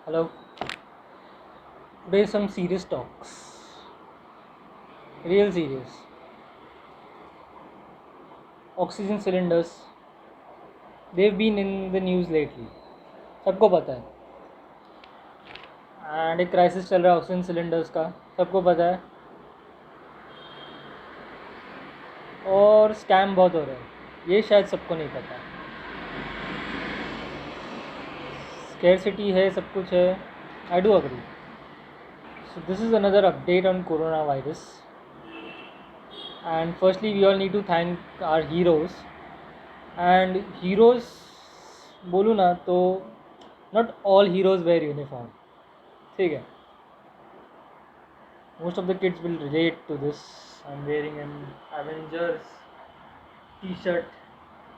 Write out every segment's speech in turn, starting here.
Hello. Today some serious talks. Real serious. Oxygen cylinders. They've been in the news lately. सबको पता है. And एक crisis चल रहा है ऑक्सीजन सिलेंडर्स का. सबको पता है. और स्कैम बहुत हो रहे हैं. ये शायद सबको नहीं पता. स्केर्सिटी है, सब कुछ है. I do agree. So this is another update on coronavirus. And firstly, we all need to thank our heroes. And heroes बोलूँ ना तो not all heroes wear uniform. ठीक है. Most of the kids will relate to this. I'm wearing an Avengers t-shirt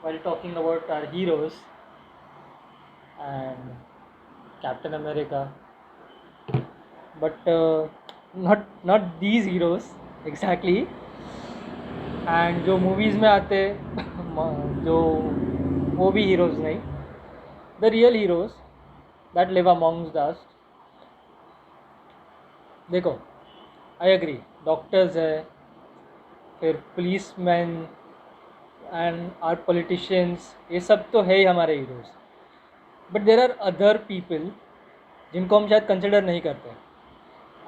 while talking about our heroes and Captain America. But not these heroes exactly. And जो movies में आते जो वो भी heroes नहीं. The real heroes that live amongst us. देखो, I agree. Doctors है, फिर police man and our politicians, ये सब तो है ही हमारे heroes. But there are other people जिनको हम शायद कंसिडर नहीं करते.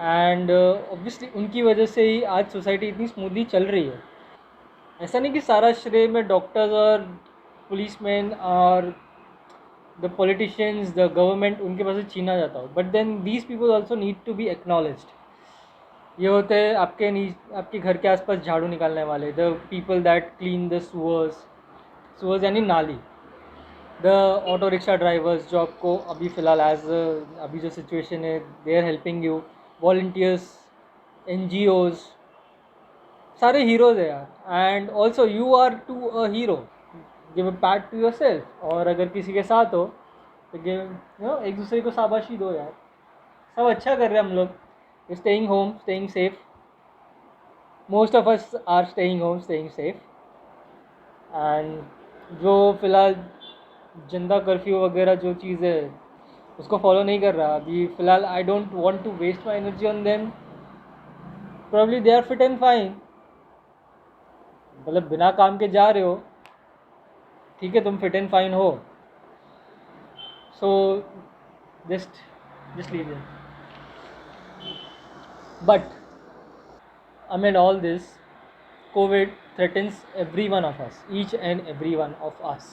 एंड ऑब्वियसली उनकी वजह से ही आज सोसाइटी इतनी स्मूथली चल रही है. ऐसा नहीं कि सारा श्रेय में डॉक्टर्स और पुलिसमैन और द पॉलिटिशियंस, द गवर्नमेंट, उनके पास से छीना जाता हो. But then these people also need to be acknowledged. ये होते हैं आपके घर के आसपास झाड़ू निकालने वाले, the people that clean the sewers यानी नाली, द ऑटो रिक्शा ड्राइवर्स जो आपको अभी फ़िलहाल अभी जो सिचुएशन है they are helping you, volunteers, NGOs, सारे हीरोज़ है यार. And also you are too a hero. Give a pat to your yourself अगर किसी के साथ हो तो एक दूसरे को शाबाशी दो यार. सब अच्छा कर रहे हैं हम लोग. Staying home, staying safe. Most of us are staying home, staying safe. And जो फ़िलहाल जनता कर्फ्यू वगैरह जो चीज़ है उसको फॉलो नहीं कर रहा अभी फ़िलहाल, I don't want to waste my energy on them. Probably they are fit and fine. मतलब बिना काम के जा रहे हो, ठीक है, तुम फिट एंड फाइन हो, so just leave it. But amid all this, COVID threatens every one of us, each and every one of us,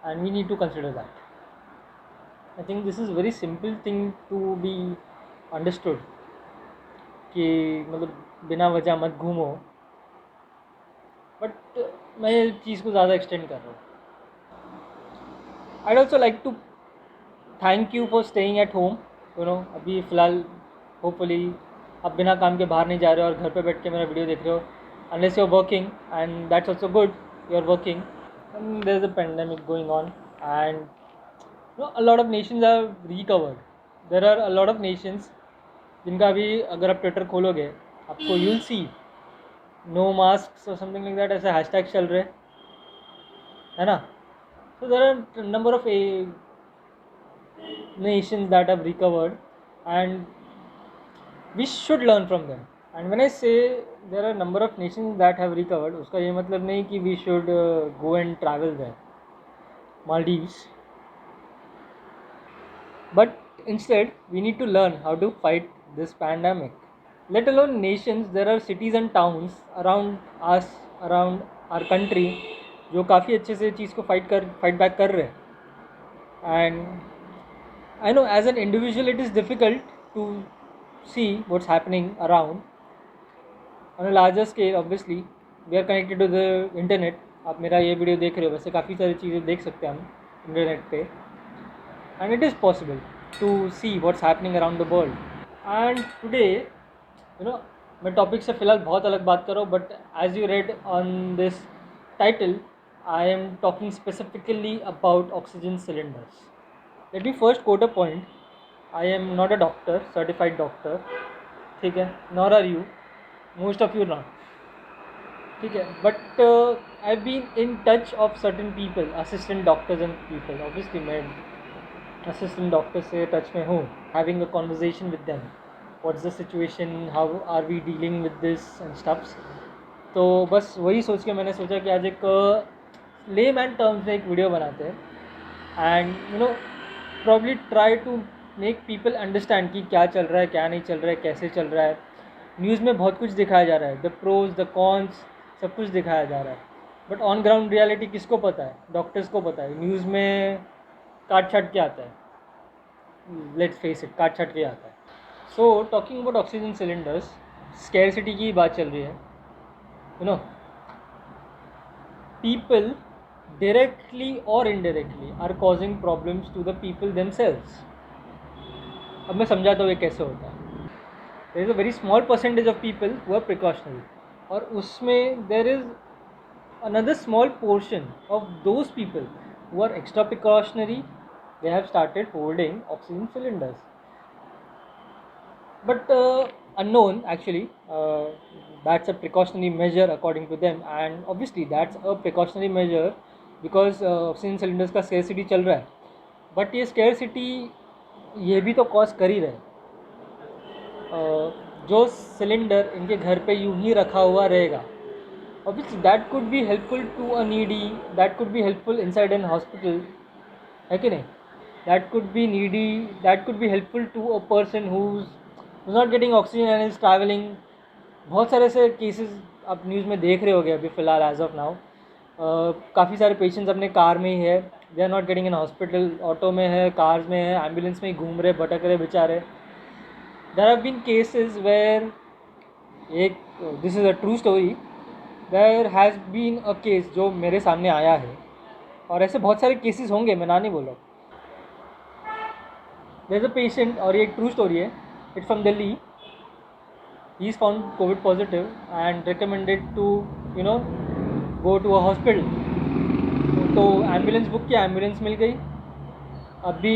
and we need to consider that. I think this is a very simple thing to be understood कि मतलब बिना वजह मत घूमो. But मैं इस चीज़ को ज़्यादा एक्सटेंड कर रहा हूँ. I'd also like to thank you for staying at home. अभी फ़िलहाल होपफुली आप बिना काम के बाहर नहीं जा रहे हो और घर पे बैठ के मेरा वीडियो देख रहे हो. Unless you're working, and that's also good, you're working, and there's a pandemic going on, and a lot of nations have recovered. There are a lot of nations जिनका अभी अगर आप ट्विटर खोलोगे आपको you'll see no masks or something like that, ऐसे hashtag चल रहे है ना. So there are a number of nations that have recovered, and we should learn from them. And when I say there are a number of nations that have recovered, उसका ये मतलब नहीं कि we should go and travel there, Maldives. But instead, we need to learn how to fight this pandemic. Let alone nations, there are cities and towns around us, around our country, जो काफ़ी अच्छे से चीज़ को fight back कर रहे हैं. And I know as an individual it is difficult to see what's happening around. On a larger scale, obviously, we are connected to the internet. आप मेरा ये वीडियो देख रहे हो, वैसे काफ़ी सारी चीज़ें देख सकते हैं हम इंटरनेट पे. And it is possible to see what's happening around the world. And today, मैं टॉपिक से फ़िलहाल बहुत अलग बात कर रहा हूँ, but as you read on this title, I am talking specifically about oxygen cylinders. Let me first quote a point. I am not a doctor, certified doctor, ठीक है, nor are you, most of you not, ठीक है. But I've been in touch of certain people, assistant doctors and people. Obviously मैं assistant doctor से touch में हूँ, having a conversation with them, what's the situation, how are we dealing with this and stuffs. तो बस वही सोच के मैंने सोचा कि आज एक लेमैन टर्म्स में एक वीडियो बनाते हैं and probably try to make people understand कि क्या चल रहा है, क्या नहीं चल रहा है, कैसे चल रहा है। न्यूज़ में बहुत कुछ दिखाया जा रहा है, द प्रोज द कॉन्स, सब कुछ दिखाया जा रहा है, बट ऑन ग्राउंड रियलिटी किसको पता है? डॉक्टर्स को पता है। न्यूज़ में काट छाट के आता है, लेट्स फेस इट, काट छाट के आता है। So talking about oxygen cylinders, scarcity की बात चल रही है। People directly or indirectly are causing problems to the people themselves. अब मैं समझाता हूँ ये कैसे होता है। There is a very small percentage of people who are precautionary, और उसमें there is another small portion of those people who are extra precautionary. They have started holding oxygen cylinders, but unknown actually. That's a precautionary measure according to them, and obviously that's a precautionary measure because oxygen cylinders का scarcity चल रहा है, but ये scarcity ये भी तो cause कर ही रहे। जो सिलेंडर इनके घर पे यूं ही रखा हुआ रहेगा, obviously that could be helpful to a needy, that could be helpful inside an hospital, है कि नहीं? That could be needy, that could be helpful to a person who's not getting oxygen and is traveling. बहुत सारे ऐसे cases आप news में देख रहे होगे अभी फ़िलहाल एज ऑफ नाउ। काफ़ी सारे पेशेंट्स अपने कार में ही है, they are not getting in hospital, auto में है, कार्स में है, एम्बुलेंस में ही घूम रहे, भटक रहे बेचारे। There have been cases where एक, this is a true story, there has been a case जो मेरे सामने आया है, और ऐसे बहुत सारे केसेस होंगे, मैं ना नहीं बोल रहा। देयर इज़ अ पेशेंट, और ये एक ट्रू स्टोरी है, it's from Delhi. he is found COVID positive and recommended to go to a hospital. तो एम्बुलेंस बुक किया, एम्बुलेंस मिल गई। अभी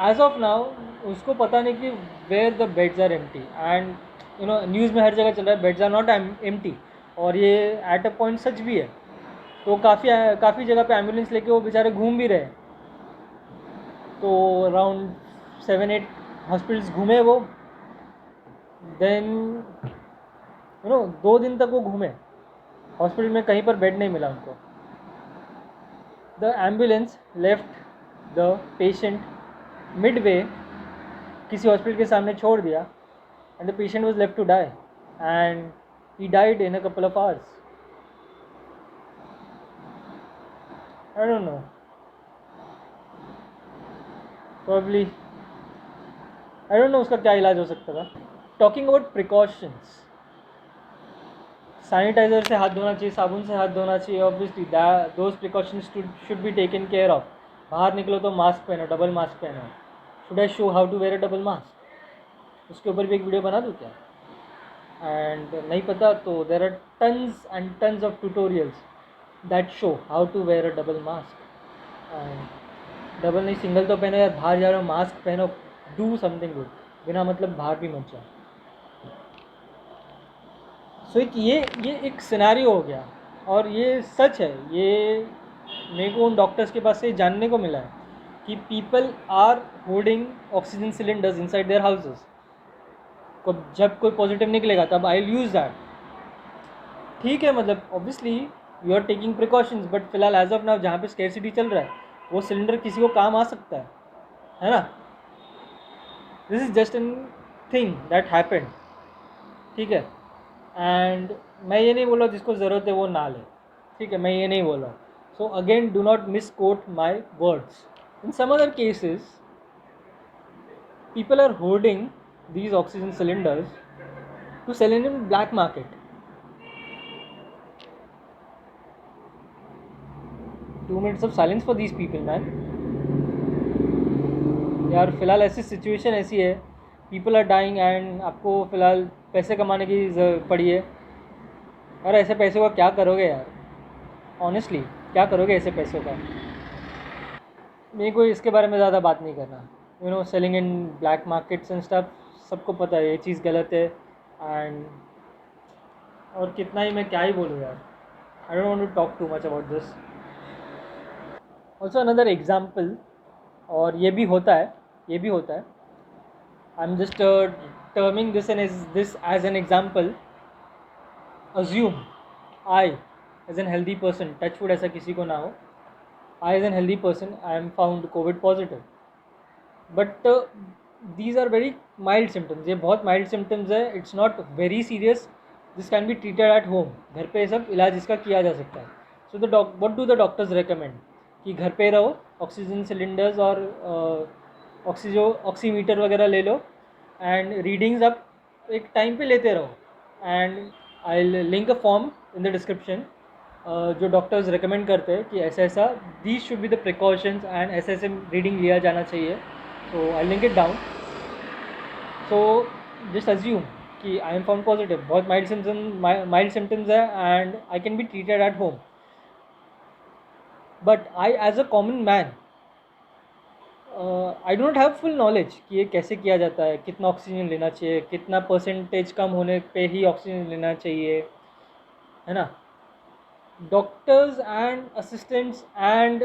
एज ऑफ नाउ उसको पता नहीं कि where the beds are empty, and news में हर जगह चल रहा है बेड्स आर नॉट एम्प्टी, और ये एट अ पॉइंट सच भी है। तो काफ़ी जगह पे एम्बुलेंस लेके वो बेचारे घूम भी रहे। तो अराउंड 7-8 हॉस्पिटल्स घूमे वो, देन 2 दिन तक वो घूमे, हॉस्पिटल में कहीं पर बेड नहीं मिला उनको। The ambulance left the patient midway, किसी हॉस्पिटल के सामने छोड़ दिया, and the patient was left to die, and he died in a couple of hours. I don't know, probably I don't know उसका क्या इलाज हो सकता था। टॉकिंग अबाउट प्रिकॉशंस, सैनिटाइज़र से हाथ धोना चाहिए, साबुन से हाथ धोना चाहिए, obviously those precautions should be taken care of. बाहर निकलो तो मास्क पहनो, डबल मास्क पहनो। Should I show how to wear a double mask? उसके ऊपर भी एक वीडियो बना दूँ क्या? एंड नहीं पता तो there are tons and tons of tutorials that show how to wear a double mask. And double नहीं, सिंगल तो पहनो यार, बाहर जा रहे हो मास्क पहनो, डू समथिंग गुड, बिना मतलब बाहर भी मत जाओ। सो ये एक सिनेरियो हो गया, और ये सच है। ये मेरे को उन डॉक्टर्स के पास से जानने को मिला है कि people are holding oxygen cylinders inside their houses. को जब कोई पॉजिटिव निकलेगा तब आई विल यूज़ दैट। ठीक है, मतलब obviously you are taking precautions, but फिलहाल एज ऑफ नाउ जहाँ पे स्कैरसिटी चल रहा है वो सिलेंडर किसी को काम आ सकता है ना? This is just an thing that happened, ठीक है। एंड मैं ये नहीं बोल रहा जिसको ज़रूरत है वो ना ले, ठीक है, मैं ये नहीं बोल रहा। So again, do not misquote my words. In some other cases people are hoarding these oxygen cylinders to sell in black market. 2 minutes of silence for these people, man. यार फिलहाल ऐसी सिचुएशन ऐसी है, people are dying, and आपको फ़िलहाल पैसे कमाने की पड़ी है। और ऐसे पैसों का क्या करोगे यार? ऑनेस्टली क्या करोगे ऐसे पैसों का? मेरे को इसके बारे में ज़्यादा बात नहीं करना। Selling in black markets and stuff, सबको पता है ये चीज़ गलत है। एंड और कितना ही मैं क्या ही बोलूँ यार, I don't want to talk too much about this. Also another example, और ये भी होता है ये भी होता है. I am just terming this as an example. Assume I as an healthy person, touch wood ऐसा किसी को ना हो, I as an healthy person I am found COVID positive. But these are very mild symptoms, ये बहुत mild symptoms है. It's not very serious. This can be treated at home. घर पे सब इलाज इसका किया जा सकता है. So the what do the doctors recommend कि घर पे रहो, ऑक्सीजन सिलेंडर्स और ऑक्सीमीटर वगैरह ले लो एंड रीडिंग्स आप एक टाइम पे लेते रहो. And I link a form in the description जो डॉक्टर्स रिकमेंड करते हैं कि ऐसा ऐसा these should be the precautions and ऐसे ऐसे रीडिंग लिया जाना चाहिए. So I link it down. So just assume कि आई एम फाउंड पॉजिटिव, बहुत माइल्ड सिम्टम्स है and I can be treated at home. But I as a common man I don't have full knowledge कि ये कैसे किया जाता है, कितना ऑक्सीजन लेना चाहिए, कितना परसेंटेज कम होने पे ही ऑक्सीजन लेना चाहिए, है ना. Doctors and assistants and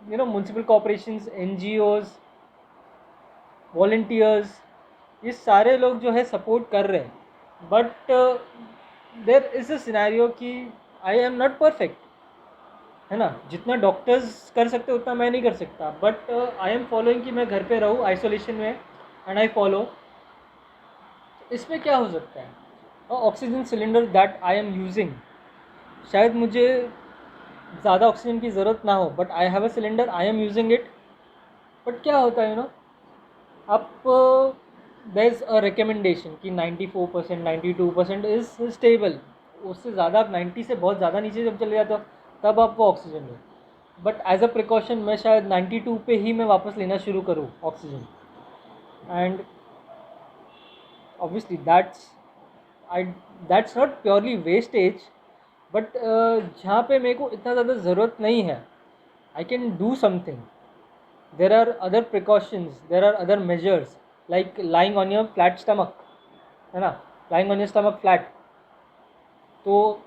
municipal corporations, NGOs, volunteers, ये सारे लोग जो है सपोर्ट कर रहे हैं. But there is a scenario कि आई एम नॉट परफेक्ट, है ना. जितना डॉक्टर्स कर सकते उतना मैं नहीं कर सकता. बट आई एम फॉलोइंग कि मैं घर पे रहूँ आइसोलेशन में एंड आई फॉलो. इसमें क्या हो सकता है, oxygen cylinder that I am using, शायद मुझे ज़्यादा ऑक्सीजन की ज़रूरत ना हो, but I have a cylinder, I am using it. But क्या होता है आप देयर इज़ अ रिकमेंडेशन कि 94%, 92% इज़ स्टेबल. उससे ज़्यादा आप 90 से बहुत ज़्यादा नीचे जब चले जाते हो तब आपको oxygen low. But as a precaution मैं शायद 92 पे ही मैं वापस लेना शुरू करूँ oxygen. And obviously that's not purely wastage. But जहाँ पे मेरे को इतना ज़्यादा ज़रूरत नहीं है, I can do something. There are other precautions, there are other measures like lying on your flat stomach, है ना, lying on your stomach flat. तो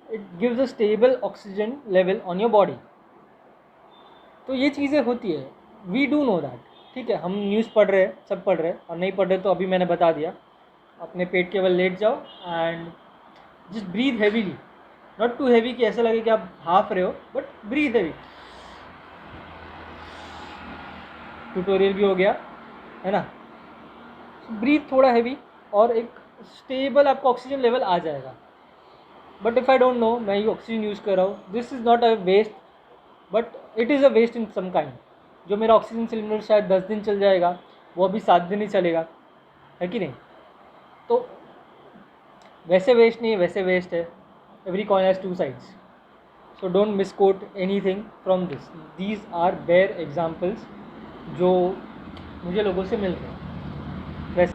it gives a stable oxygen level on your body. तो ये चीज़ें होती है, we do know that. ठीक है, हम न्यूज़ पढ़ रहे हैं, सब पढ़ रहे हैं, और नहीं पढ़ रहे तो अभी मैंने बता दिया. अपने पेट केवल लेट जाओ and just breathe heavily. Not too heavy कि ऐसा लगे कि आप हाफ रहे हो, बट ब्रीथ हैवी. ट्यूटोरियल भी हो गया, है ना. ब्रीथ थोड़ा हैवी और एक स्टेबल आपका ऑक्सीजन लेवल आ जाएगा. But if I don't know, मैं ये ऑक्सीजन यूज़ कर रहा हूँ, this is not a waste, but it is a waste in some kind. जो मेरा ऑक्सीजन सिलेंडर शायद 10 दिन चल जाएगा, वो अभी 7 दिन ही चलेगा, है कि नहीं. तो वैसे वेस्ट नहीं है, वैसे वेस्ट है. Every coin has two sides. So don't misquote anything from this. These are bare examples जो मुझे लोगों से मिल रहे हैं. वैसे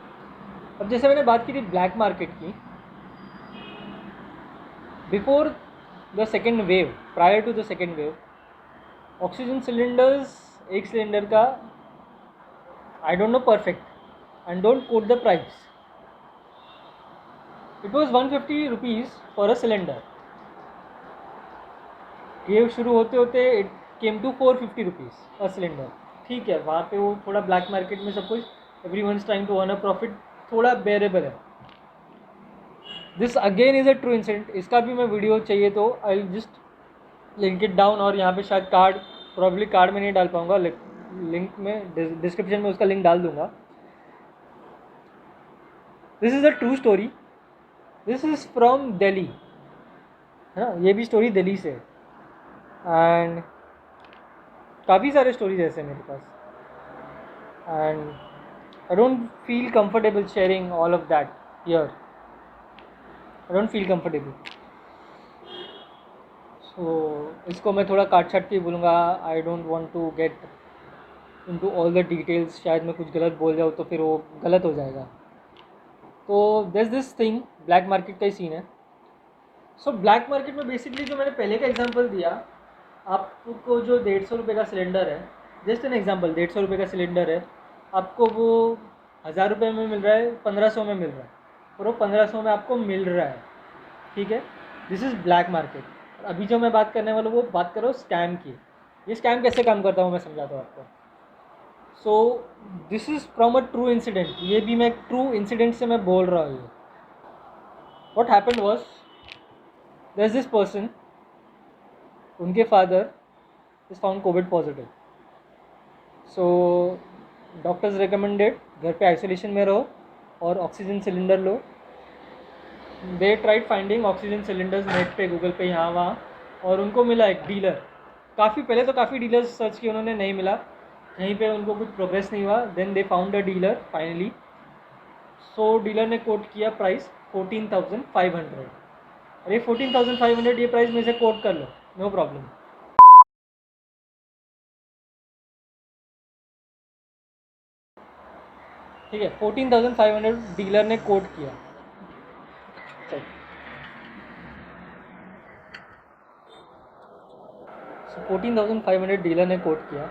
अब जैसे मैंने बात की थी ब्लैक मार्केट की, before the second wave, prior to the second wave, oxygen cylinders, एक सिलेंडर का, I don't know perfect and don't quote the price, it was 150 rupees for a cylinder. ये शुरू होते होते it came to 450 rupees a cylinder. ठीक है, वहाँ पे वो थोड़ा ब्लैक मार्केट में सब कुछ, every one is trying to earn a profit, थोड़ा बेरेबल है. This again is a true incident. इसका भी मैं वीडियो चाहिए तो I just link it down. और यहाँ पे शायद कार्ड, प्रॉब्ली कार्ड में नहीं डाल पाऊँगा, लिंक में डिस्क्रिप्शन में उसका लिंक डाल दूँगा. This is a true story. This is from Delhi, है ना. ये भी स्टोरी दिल्ली से. एंड काफ़ी सारे स्टोरीज ऐसे मेरे पास. And I don't feel comfortable sharing all of that here. I don't feel comfortable. So इसको मैं थोड़ा काट छाट के बोलूँगा. I don't want to get into all the details. शायद मैं कुछ गलत बोल जाऊँ तो फिर वो गलत हो जाएगा. तो दिस थिंग ब्लैक मार्केट का ही सीन है. सो ब्लैक मार्केट में बेसिकली जो मैंने पहले का एग्जांपल दिया, आपको जो 150 रुपये का सिलेंडर है, जस्ट एन एग्जांपल, 150 रुपये का सिलेंडर है, आपको वो 1000 रुपये में मिल रहा है, 1500 में मिल रहा है, और वो 1500 में आपको मिल रहा है. ठीक है, दिस इज़ ब्लैक मार्केट. अभी जो मैं बात करने वाला हूँ वो बात कर रहा हूँ स्कैम की. ये स्कैम कैसे काम करता हूँ मैं समझाता हूँ आपको. So this is from a true incident, ये भी मैं ट्रू इंसिडेंट से मैं बोल रहा हूँ. What happened was, there is this person, उनके father is found COVID positive. So doctors recommended घर पे आइसोलेशन में रहो और ऑक्सीजन सिलेंडर लो. They tried finding oxygen cylinders net पे, गूगल पे, यहाँ वहाँ, और उनको मिला एक डीलर. काफ़ी पहले तो काफ़ी डीलर्स सर्च किए उन्होंने, नहीं मिला कहीं पे, उनको कुछ प्रोग्रेस नहीं हुआ. Then they found a dealer finally. So dealer ने कोट किया प्राइस 14,500. अरे 14,500 ये प्राइस में से कोट कर लो, नो प्रॉब्लम. ठीक है, 14,500 डीलर ने कोट किया. 14,500 डीलर ने कोट किया.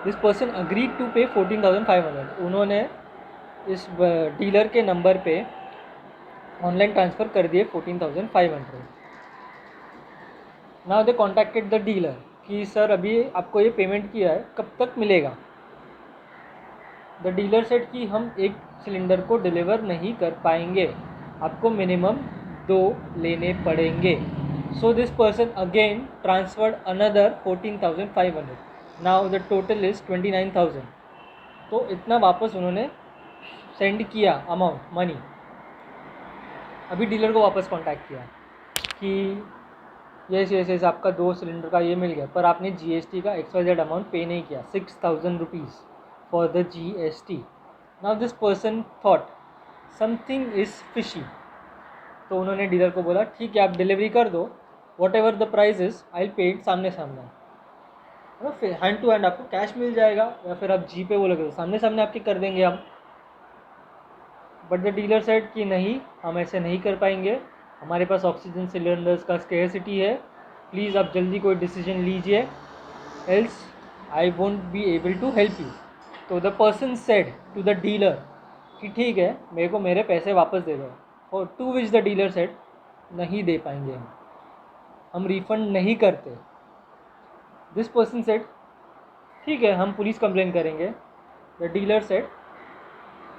दिस पर्सन अग्रीड टू पे 14,500. उन्होंने इस डीलर के नंबर पे ऑनलाइन ट्रांसफ़र कर दिए 14,500. Now they contacted the dealer कि सर अभी आपको ये पेमेंट किया है, कब तक मिलेगा. द डीलर सेड कि हम एक सिलेंडर को डिलीवर नहीं कर पाएंगे, आपको मिनिमम 2 लेने पड़ेंगे. So this person again transferred another 14,500. Now the total is 29,000. तो इतना वापस उन्होंने सेंड किया अमाउंट मनी. अभी डीलर को वापस कांटेक्ट किया कि यस आपका 2 सिलेंडर का ये मिल गया, पर आपने GST का XYZ अमाउंट पे नहीं किया, 6,000 rupees for the GST. Now this person thought something is fishy. तो उन्होंने डीलर को बोला ठीक है आप डिलीवरी कर दो, what ever the price is I will pay it सामने सामने. फिर हैंड टू हैंड आपको कैश मिल जाएगा, या फिर आप जी पे बोलोगे तो सामने सामने आपके कर देंगे हम. बट द डीलर सेड कि नहीं, हम ऐसे नहीं कर पाएंगे, हमारे पास ऑक्सीजन सिलेंडर्स का स्केर्सिटी है, प्लीज़ आप जल्दी कोई डिसीजन लीजिए, else I won't be able to help you. तो the person said to the dealer कि ठीक है मेरे को मेरे पैसे वापस दे दो. और to which the dealer said नहीं दे पाएंगे हम रिफ़ंड नहीं करते. दिस पर्सन सेड ठीक है हम पुलिस कंप्लेन करेंगे. द डीलर सेड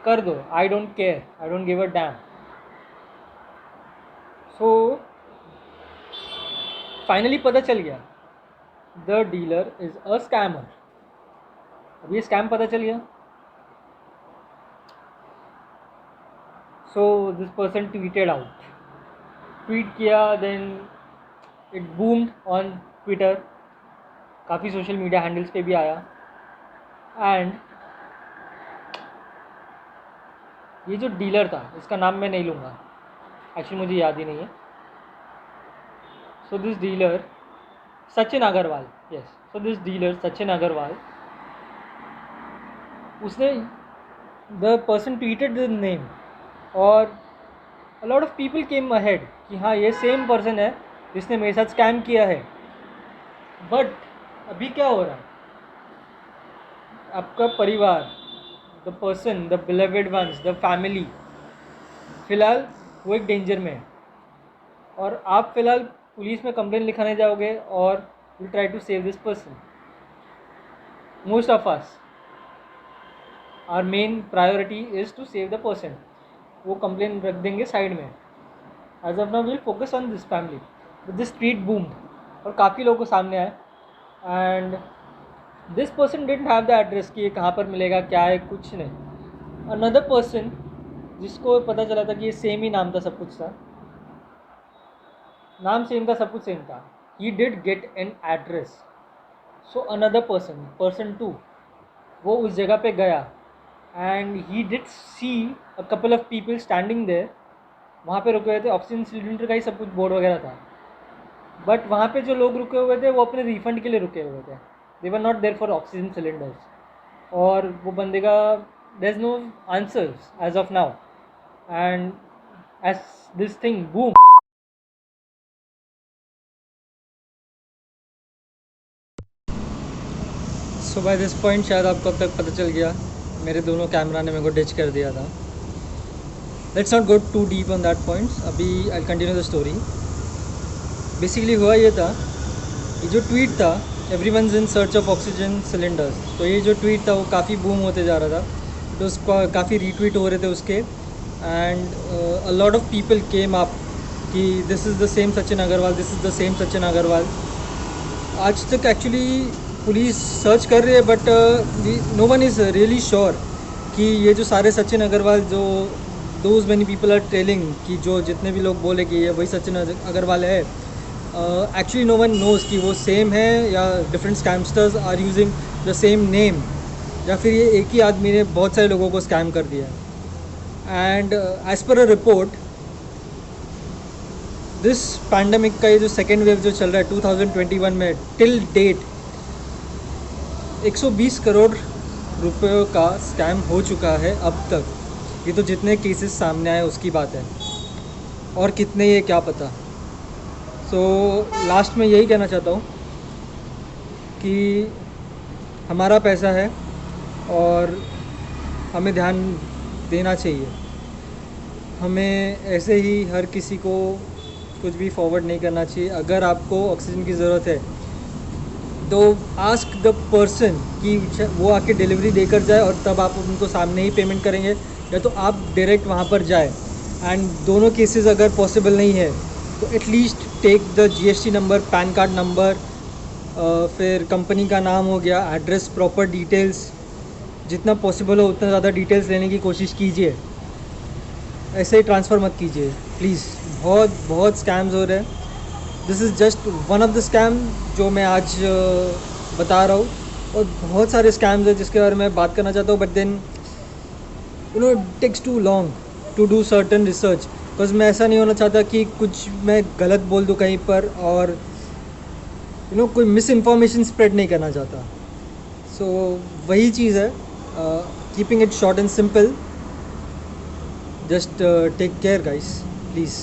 कर दो, I don't care, I don't give a damn. So finally पता चल गया the dealer is a scammer. अब ये स्कैम पता चल गया. So this person tweeted out, tweet किया, then it boomed on Twitter, काफ़ी सोशल मीडिया हैंडल्स पे भी आया. एंड ये जो डीलर था इसका नाम मैं नहीं लूँगा, एक्चुअली मुझे याद ही नहीं है. So this dealer Sachin Agarwal, yes, so this dealer Sachin Agarwal, उसने the person tweeted the name और a lot of people came ahead कि हाँ ये सेम पर्सन है जिसने मेरे साथ स्कैम किया है. बट अभी क्या हो रहा है, आपका परिवार, the person, the beloved ones, the family, फ़िलहाल वो एक डेंजर में है. और आप फ़िलहाल पुलिस में कंप्लेन लिखाने जाओगे और will try to save this person. Most of us, our main priority is to save the person. वो कंप्लेन रख देंगे साइड में. As of now will focus on this family. This tweet boomed और काफ़ी लोगों को सामने आए. And this person didn't have the address कि ये कहाँ पर मिलेगा, क्या है, कुछ नहीं. अनदर पर्सन जिसको पता चला था कि ये सेम ही नाम था, सब कुछ था, नाम सेम था, सब कुछ सेम था, he did get an address. So another person, person 2, वो उस जगह पे गया and he did see a couple of people standing there. वहाँ पे रुके हुए थे, ऑक्सीजन सिलेंडर का ही सब कुछ बोर्ड वगैरह था. बट वहाँ पे जो लोग रुके हुए थे वो अपने रिफ़ंड के लिए रुके हुए थे, they were not there for oxygen cylinders. और वो बंदे का there is no answers as of now. And as this thing boom, so by this point शायद आपको अब तक पता चल गया मेरे दोनों कैमरा ने मेरे को डिच कर दिया था. Let's not go too deep on that points. अभी I continue the story. Basically हुआ ये था कि जो ट्वीट था everyone's in search of oxygen cylinders. तो ये जो ट्वीट था वो काफ़ी बूम होते जा रहा था, तो उसको काफ़ी रीट्वीट हो रहे थे उसके, and a lot of people came up कि this is the same Sachin Agarwal, this is the same Sachin Agarwal. आज तक एक्चुअली पुलिस सर्च कर रही है, but no one is really sure कि ये जो सारे सचिन अग्रवाल जो those many people are telling कि जो जितने भी लोग बोले कि ये वही सचिन अग्रवाल है, एक्चुअली नो वन नोज़ कि वो सेम है या different scamsters are using the same name, या फिर ये एक ही आदमी ने बहुत सारे लोगों को स्कैम कर दिया। And as per a report, this pandemic का ये जो सेकेंड वेव जो चल रहा है 2021 में, टिल डेट 120 करोड़ रुपयों का स्कैम हो चुका है अब तक। ये तो जितने केसेस सामने आए उसकी बात है, और कितने ये क्या पता। सो लास्ट में यही कहना चाहता हूँ कि हमारा पैसा है और हमें ध्यान देना चाहिए। हमें ऐसे ही हर किसी को कुछ भी फॉरवर्ड नहीं करना चाहिए। अगर आपको ऑक्सीजन की ज़रूरत है तो आस्क द पर्सन कि वो आके डिलीवरी देकर जाए, और तब आप उनको सामने ही पेमेंट करेंगे, या तो आप डायरेक्ट वहाँ पर जाए। एंड दोनों केसेस अगर पॉसिबल नहीं है तो at least take the GST number, PAN card number, फिर कंपनी का नाम हो गया, एड्रेस, प्रॉपर डिटेल्स, जितना पॉसिबल हो उतना ज़्यादा डिटेल्स लेने की कोशिश कीजिए। ऐसे ही ट्रांसफ़र मत कीजिए प्लीज़। बहुत बहुत स्कैम्स हो रहे हैं। This is just one of the scam जो मैं आज बता रहा हूँ, और बहुत सारे स्कैम्स हैं जिसके बारे में बात करना चाहता हूँ, but then it takes too long to do certain research, because मैं ऐसा नहीं होना चाहता कि कुछ मैं गलत बोल दूँ कहीं पर, और कोई मिस इन्फॉर्मेशन स्प्रेड नहीं करना चाहता। सो वही चीज़ है, keeping it short and simple. Just take care guys, please.